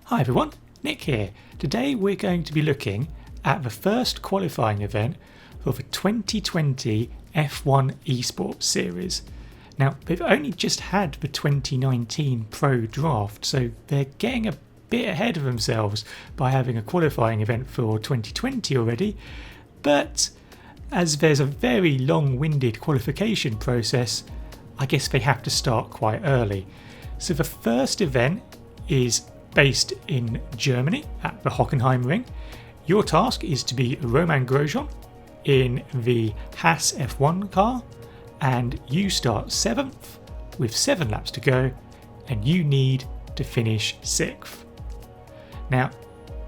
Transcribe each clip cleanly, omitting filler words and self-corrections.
Hi everyone, Nick here. Today we're going to be looking at the first qualifying event for the 2020 F1 Esports Series. Now, they've only just had the 2019 Pro Draft, so they're getting a bit ahead of themselves by having a qualifying event for 2020 already, but as there's a very long-winded qualification process, I guess they have to start quite early. So the first event is based in Germany at the Hockenheim Ring. Your task is to be Romain Grosjean in the Haas F1 car, and you start 7th with 7 laps to go, and you need to finish 6th. Now,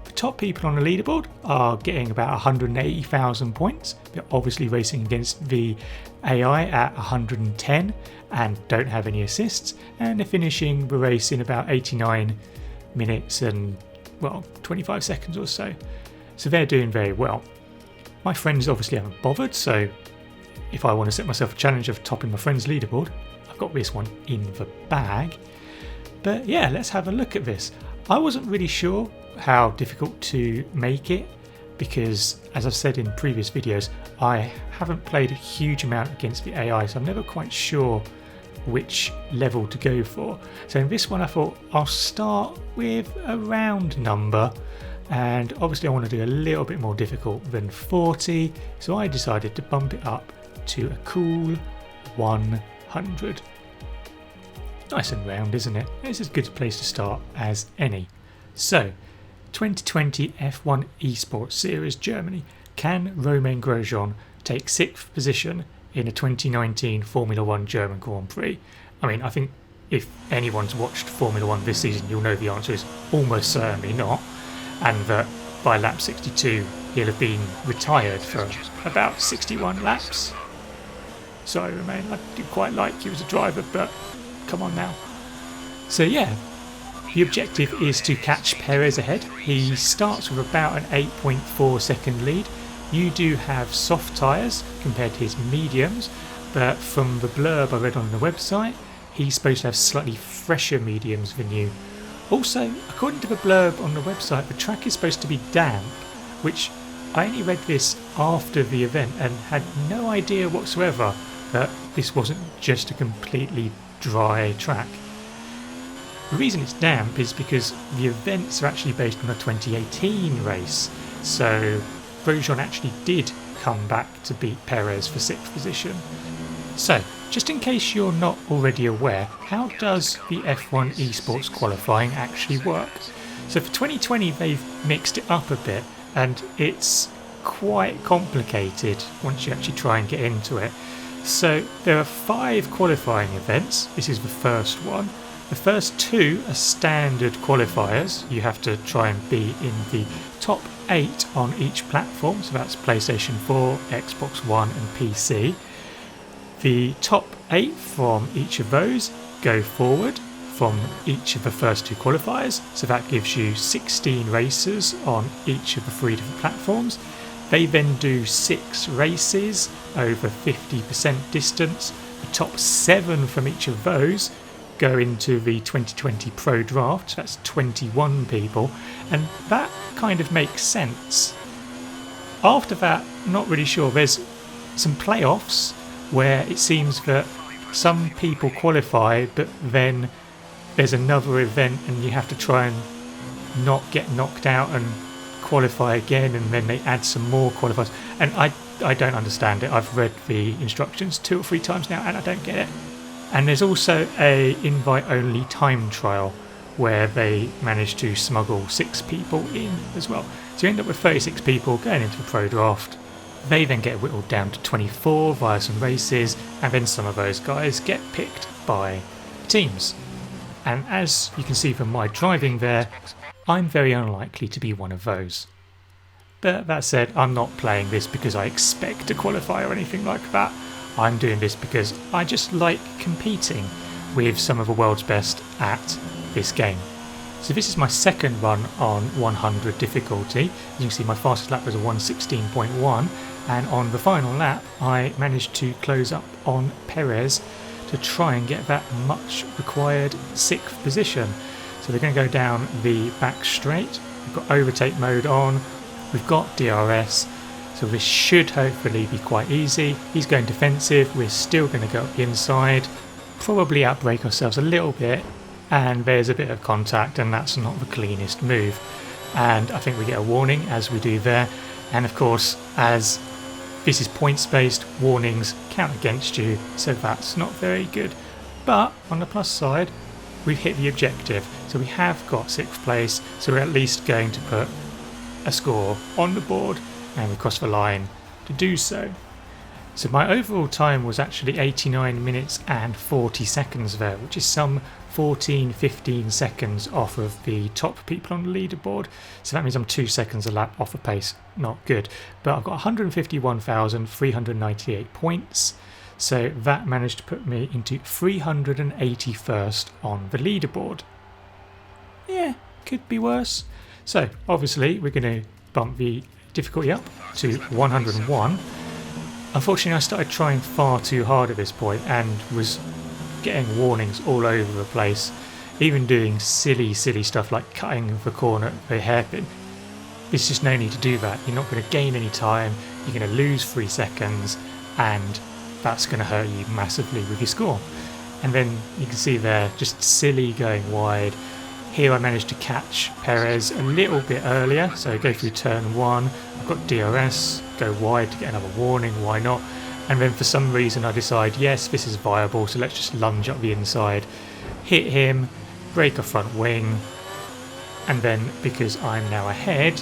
the top people on the leaderboard are getting about 180,000 points. They're obviously racing against the AI at 110 and don't have any assists, and they're finishing the race in about 89 minutes and 25 seconds or so. So they're doing very well. My friends obviously haven't bothered, so if I want to set myself a challenge of topping my friend's leaderboard, I've got this one in the bag. But yeah, let's have a look at this. I wasn't really sure how difficult to make it because, as I've said in previous videos, I haven't played a huge amount against the AI, so I'm never quite sure which level to go for. So in this one I thought I'll start with a round number, and obviously I want to do a little bit more difficult than 40, so I decided to bump it up to a cool 100. Nice and round, isn't it? It's as good a place to start as any. So 2020 F1 Esports Series Germany. Can Romain Grosjean take 6th position in a 2019 Formula 1 German Grand Prix? I mean, I think if anyone's watched Formula 1 this season, you'll know the answer is almost certainly not, and that by lap 62 he'll have been retired for about 61 laps. Sorry Romain, I did quite like you as a driver, but come on now. So yeah, the objective is to catch Perez ahead. He starts with about an 8.4 second lead. You do have soft tyres compared to his mediums, but from the blurb I read on the website, he's supposed to have slightly fresher mediums than you. Also, according to the blurb on the website, the track is supposed to be damp, which I only read this after the event and had no idea whatsoever that this wasn't just a completely dry track. The reason it's damp is because the events are actually based on a 2018 race, so Grosjean actually did come back to beat Perez for 6th position. So, just in case you're not already aware, how does the F1 Esports qualifying actually work? So for 2020 they've mixed it up a bit, and it's quite complicated once you actually try and get into it. So there are 5 qualifying events. This is the first one. The first 2 are standard qualifiers. You have to try and be in the top 8 on each platform, so that's PlayStation 4, Xbox One and PC. The top 8 from each of those go forward from each of the first 2 qualifiers, so that gives you 16 races on each of the 3 different platforms. They then do 6 races over 50% distance. The top 7 from each of those go into the 2020 Pro Draft, so that's 21 people, and that kind of makes sense. After that, not really sure. There's some playoffs where it seems that some people qualify, but then there's another event and you have to try and not get knocked out and qualify again, and then they add some more qualifiers, and I don't understand it. I've read the instructions 2 or 3 times now and I don't get it. And there's also a invite-only time trial where they manage to smuggle 6 people in as well. So you end up with 36 people going into the Pro Draft. They then get whittled down to 24 via some races, and then some of those guys get picked by teams. And as you can see from my driving there, I'm very unlikely to be one of those. But that said, I'm not playing this because I expect to qualify or anything like that. I'm doing this because I just like competing with some of the world's best at this game. So this is my second run on 100 difficulty. As you can see, my fastest lap was a 1:16.1, and on the final lap I managed to close up on Perez to try and get that much required 6th position. So we're going to go down the back straight. We've got overtake mode on, we've got DRS, so this should hopefully be quite easy. He's going defensive, we're still going to go up the inside, probably outbrake ourselves a little bit, and there's a bit of contact, and that's not the cleanest move. And I think we get a warning as we do there, and of course, as this is points based, warnings count against you, so that's not very good. But on the plus side, we've hit the objective, so we have got 6th place, so we're at least going to put a score on the board, and we cross the line to do so. So my overall time was actually 89 minutes and 40 seconds there, which is some 14-15 seconds off of the top people on the leaderboard. So that means I'm 2 seconds a lap off the pace. Not good. But I've got 151,398 points. So that managed to put me into 381st on the leaderboard. Yeah, could be worse. So obviously we're going to bump the difficulty up to 101. Unfortunately, I started trying far too hard at this point and was getting warnings all over the place, even doing silly stuff like cutting the corner at the hairpin. There's just no need to do that. You're not going to gain any time, you're going to lose 3 seconds, and that's going to hurt you massively with your score. And then you can see there, just silly going wide. Here I managed to catch Perez a little bit earlier, so go through turn 1, I've got DRS, go wide to get another warning, why not? And then for some reason I decide, yes, this is viable, so let's just lunge up the inside, hit him, break a front wing, and then because I'm now ahead,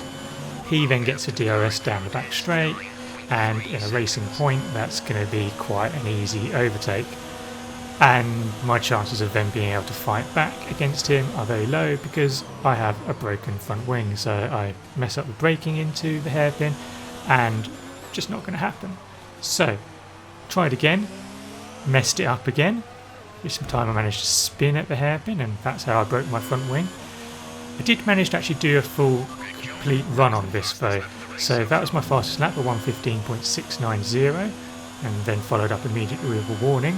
he then gets a DRS down the back straight, and in a racing point that's going to be quite an easy overtake. And my chances of then being able to fight back against him are very low because I have a broken front wing, so I mess up the braking into the hairpin and just not going to happen. So tried again, messed it up again. This time I managed to spin at the hairpin, and that's how I broke my front wing. I did manage to actually do a full complete run on this though, so that was my fastest lap, a 1:15.690, and then followed up immediately with a warning.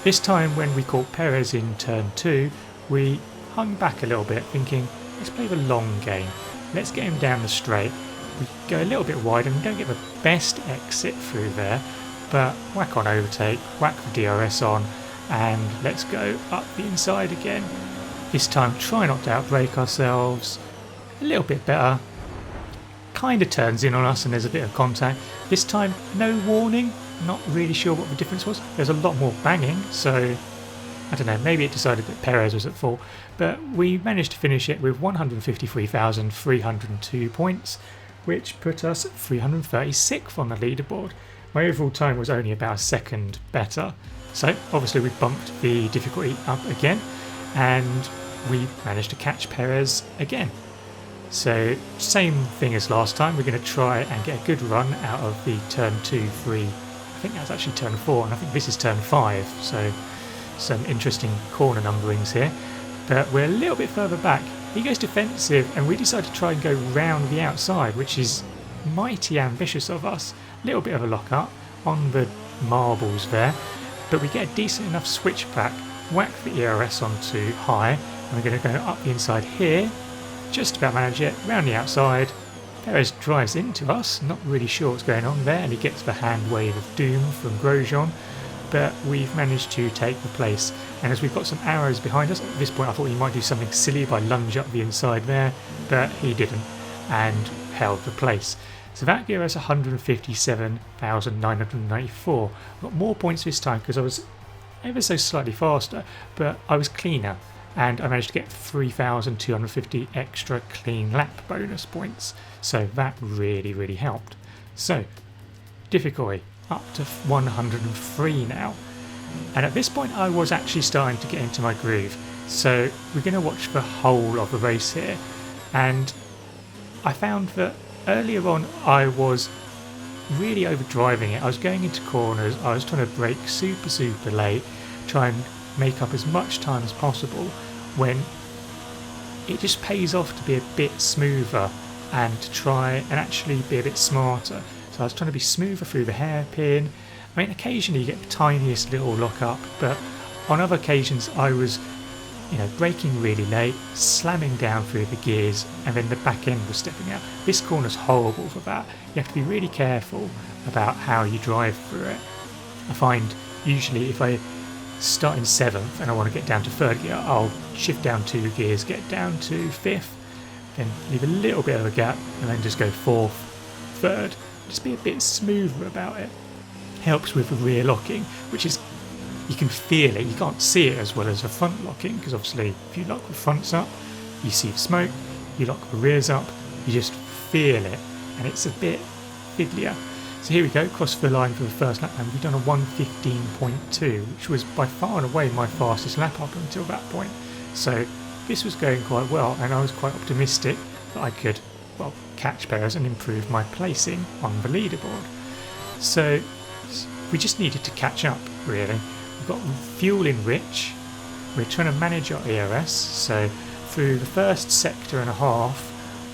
This time when we caught Perez in turn 2, we hung back a little bit thinking, let's play the long game, let's get him down the straight. We go a little bit wide and we don't get the best exit through there, but whack on overtake, whack the DRS on, and let's go up the inside again. This time try not to outbrake ourselves, a little bit better, kind of turns in on us and there's a bit of contact. This time no warning. Not really sure what the difference was. There's a lot more banging, so I don't know, maybe it decided that Perez was at fault, but we managed to finish it with 153,302 points, which put us 336th on the leaderboard. My overall time was only about a second better, so obviously we bumped the difficulty up again, and we managed to catch Perez again. So same thing as last time, we're going to try and get a good run out of the turn 2, 3, I think that's actually turn 4, and I think this is turn 5, so some interesting corner numberings here. But we're a little bit further back. He goes defensive, and we decide to try and go round the outside, which is mighty ambitious of us. A little bit of a lock-up on the marbles there, but we get a decent enough switch back, whack the ERS onto high, and we're going to go up the inside here, just about manage it, round the outside. Perez drives into us, not really sure what's going on there, and he gets the hand wave of doom from Grosjean, but we've managed to take the place. And as we've got some arrows behind us, at this point I thought he might do something silly by lunge up the inside there, but he didn't, and held the place. So that gave us 157,994. Got more points this time because I was ever so slightly faster, but I was cleaner, and I managed to get 3,250 extra clean lap bonus points. So that really helped. So difficulty up to 103 now, and at this point I was actually starting to get into my groove. So we're going to watch the whole of the race here, and I found that earlier on I was really overdriving it. I was going into corners, I was trying to brake super late, try and make up as much time as possible, when it just pays off to be a bit smoother and to try and actually be a bit smarter. So I was trying to be smoother through the hairpin. I mean, occasionally you get the tiniest little lock up, but on other occasions I was braking really late, slamming down through the gears, and then the back end was stepping out. This corner's horrible for that. You have to be really careful about how you drive through it. I find usually if I start in 7th and I want to get down to 3rd gear, I'll shift down 2 gears, get down to 5th, then leave a little bit of a gap, and then just go 4th, 3rd. Just be a bit smoother about it. Helps with the rear locking, which is, you can feel it. You can't see it as well as the front locking, because obviously if you lock the fronts up, you see the smoke. You lock the rears up, you just feel it, and it's a bit fiddlier. So here we go, cross the line for the first lap, and we've done a 1:15.2, which was by far and away my fastest lap up until that point. So this was going quite well, and I was quite optimistic that I could, catch Perez and improve my placing on the leaderboard. So we just needed to catch up, really. We've got fuel in rich. We're trying to manage our ERS, so through the first sector and a half,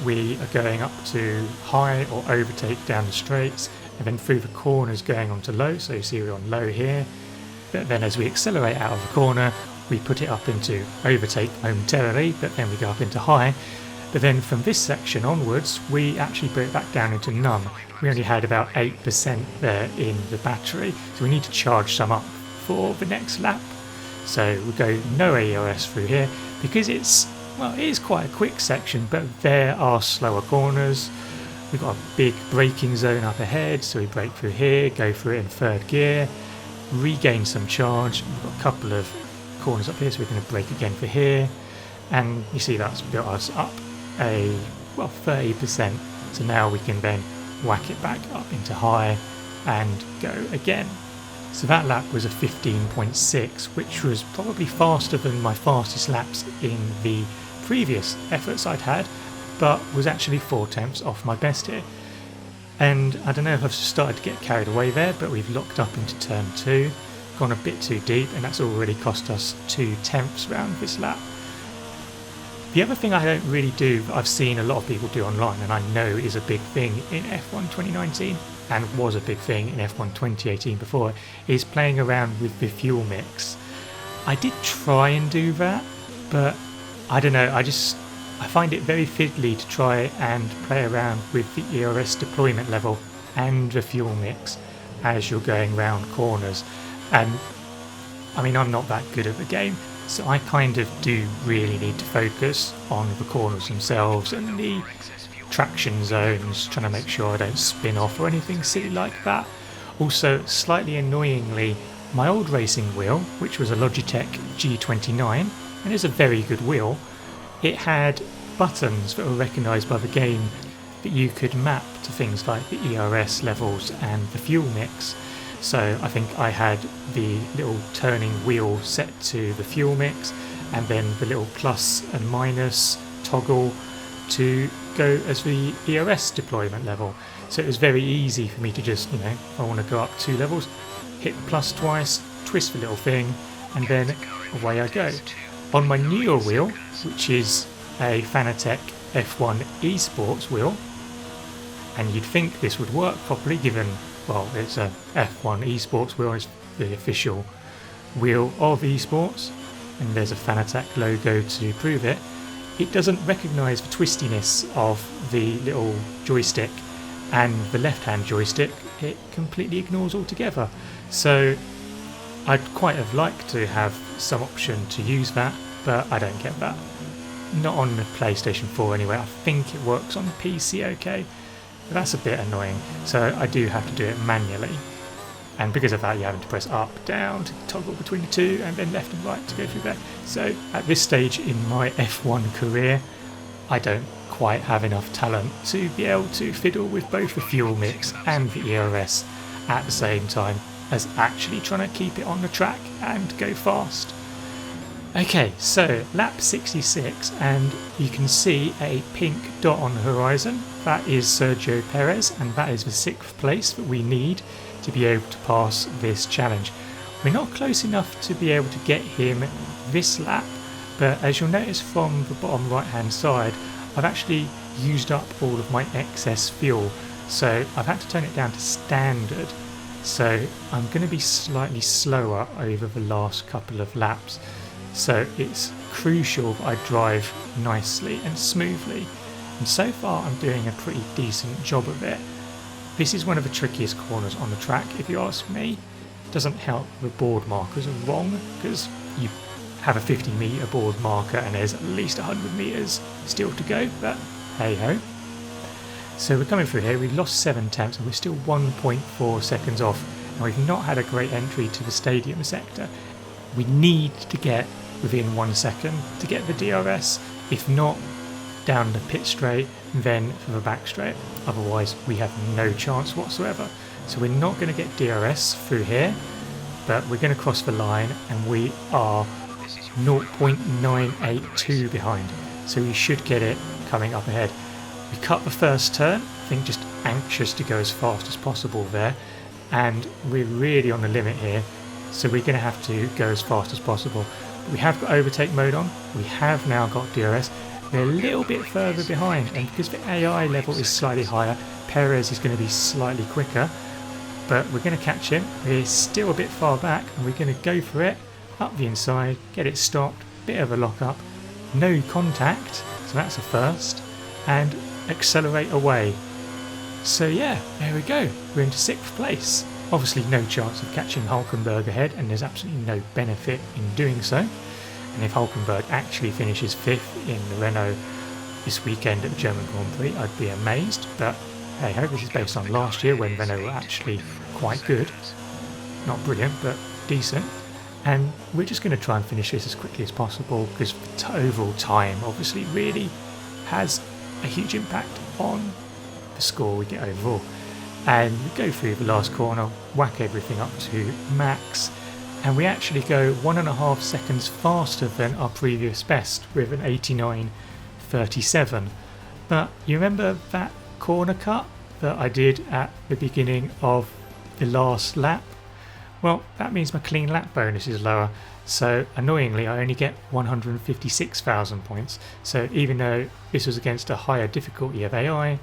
we are going up to high or overtake down the straights, and then through the corners going on to low, so you see we're on low here. But then as we accelerate out of the corner, we put it up into overtake momentarily, but then we go up into high. But then from this section onwards, we actually put it back down into none. We only had about 8% there in the battery, so we need to charge some up for the next lap. So we go no ERS through here, because it is quite a quick section, but there are slower corners. We've got a big braking zone up ahead, so we brake through here, go through it in 3rd gear, regain some charge. We've got a couple of corners up here, so we're going to brake again for here, and you see that's built us up a 30%. So now we can then whack it back up into high and go again. So that lap was a 15.6, which was probably faster than my fastest laps in the previous efforts I'd had, but was actually 4/10 off my best here. And I don't know if I've started to get carried away there, but we've locked up into turn 2, gone a bit too deep, and that's already cost us 2/10 round this lap. The other thing I don't really do, but I've seen a lot of people do online, and I know is a big thing in F1 2019, and was a big thing in F1 2018 before, is playing around with the fuel mix. I did try and do that, but I don't know, I find it very fiddly to try and play around with the ERS deployment level and the fuel mix as you're going round corners. And I mean, I'm not that good at the game, so I kind of do really need to focus on the corners themselves and the traction zones, trying to make sure I don't spin off or anything silly like that. Also, slightly annoyingly, my old racing wheel, which was a Logitech G29, and is a very good wheel, it had buttons that were recognised by the game that you could map to things like the ERS levels and the fuel mix. So I think I had the little turning wheel set to the fuel mix, and then the little plus and minus toggle to go as the ERS deployment level. So it was very easy for me to just, if I want to go up 2 levels, hit plus twice, twist the little thing, and then away I go. On my newer wheel, which is a Fanatec F1 Esports wheel, and you'd think this would work properly given, it's a F1 Esports wheel, it's the official wheel of esports, and there's a Fanatec logo to prove it. It doesn't recognise the twistiness of the little joystick, and the left-hand joystick it completely ignores altogether. So I'd quite have liked to have some option to use that, but I don't get that. Not on the PlayStation 4 anyway. I think it works on the PC okay, but that's a bit annoying, so I do have to do it manually. And because of that, you're having to press up, down to toggle between the two, and then left and right to go through there. So at this stage in my F1 career, I don't quite have enough talent to be able to fiddle with both the fuel mix and the ERS at the same time as actually trying to keep it on the track and go fast. Okay, so lap 66, and you can see a pink dot on the horizon. That is Sergio Perez, and that is the 6th place that we need to be able to pass this challenge. We're not close enough to be able to get him this lap, but as you'll notice from the bottom right hand side, I've actually used up all of my excess fuel, so I've had to turn it down to standard. So I'm going to be slightly slower over the last couple of laps. So it's crucial that I drive nicely and smoothly, and so far I'm doing a pretty decent job of it. This is one of the trickiest corners on the track, if you ask me. It doesn't help the board markers are wrong, because you have a 50-metre board marker and there's at least 100 metres still to go, but hey ho. So we're coming through here, we lost 7 tenths and we're still 1.4 seconds off, and we've not had a great entry to the stadium sector. We need to get within 1 second to get the DRS, if not down the pit straight, then for the back straight, otherwise we have no chance whatsoever. So we're not going to get DRS through here, but we're going to cross the line and we are 0.982 behind, so we should get it coming up ahead. We cut the first turn, I think just anxious to go as fast as possible there, and we're really on the limit here, so we're going to have to go as fast as possible. We have got overtake mode on, we have now got DRS, we're a little bit further behind, and because the AI level is slightly higher, Perez is going to be slightly quicker, but we're going to catch him. We're still a bit far back and we're going to go for it, up the inside, get it stopped, bit of a lock up, no contact, so that's a first, and accelerate away. So yeah, there we go, we're into 6th place. Obviously no chance of catching Hulkenberg ahead, and there's absolutely no benefit in doing so. And if Hulkenberg actually finishes 5th in the Renault this weekend at the German Grand Prix, I'd be amazed, but hey ho, this is based on last year when Renault were actually quite good. Not brilliant, but decent. And we're just going to try and finish this as quickly as possible, because the overall time obviously really has a huge impact on the score we get overall. And we go through the last corner, whack everything up to max, and we actually go 1.5 seconds faster than our previous best with an 89.37. But you remember that corner cut that I did at the beginning of the last lap? Well, that means my clean lap bonus is lower, so annoyingly I only get 156,000 points, so even though this was against a higher difficulty of AI,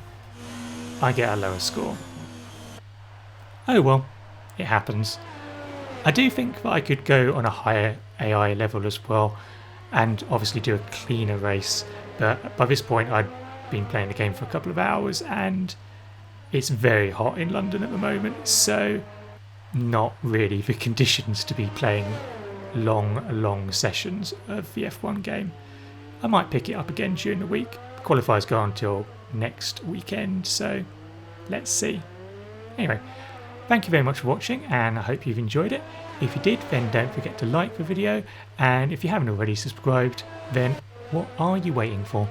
I get a lower score. Oh well, it happens. I do think that I could go on a higher AI level as well, and obviously do a cleaner race, but by this point I'd been playing the game for a couple of hours and it's very hot in London at the moment, so not really the conditions to be playing long sessions of the F1 game. I might pick it up again during the week. The qualifiers go until next weekend, so let's see. Anyway, thank you very much for watching, and I hope you've enjoyed it. If you did, then don't forget to like the video, and if you haven't already subscribed, then what are you waiting for?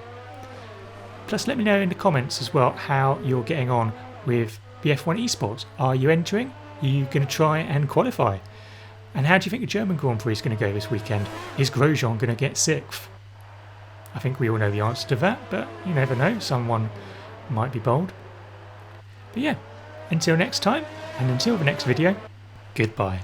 Plus let me know in the comments as well how you're getting on with the F1 Esports. Are you entering? Are you going to try and qualify? And how do you think the German Grand Prix is going to go this weekend? Is Grosjean going to get 6th? I think we all know the answer to that, but you never know, someone might be bold. But yeah, until next time, and until the next video, goodbye.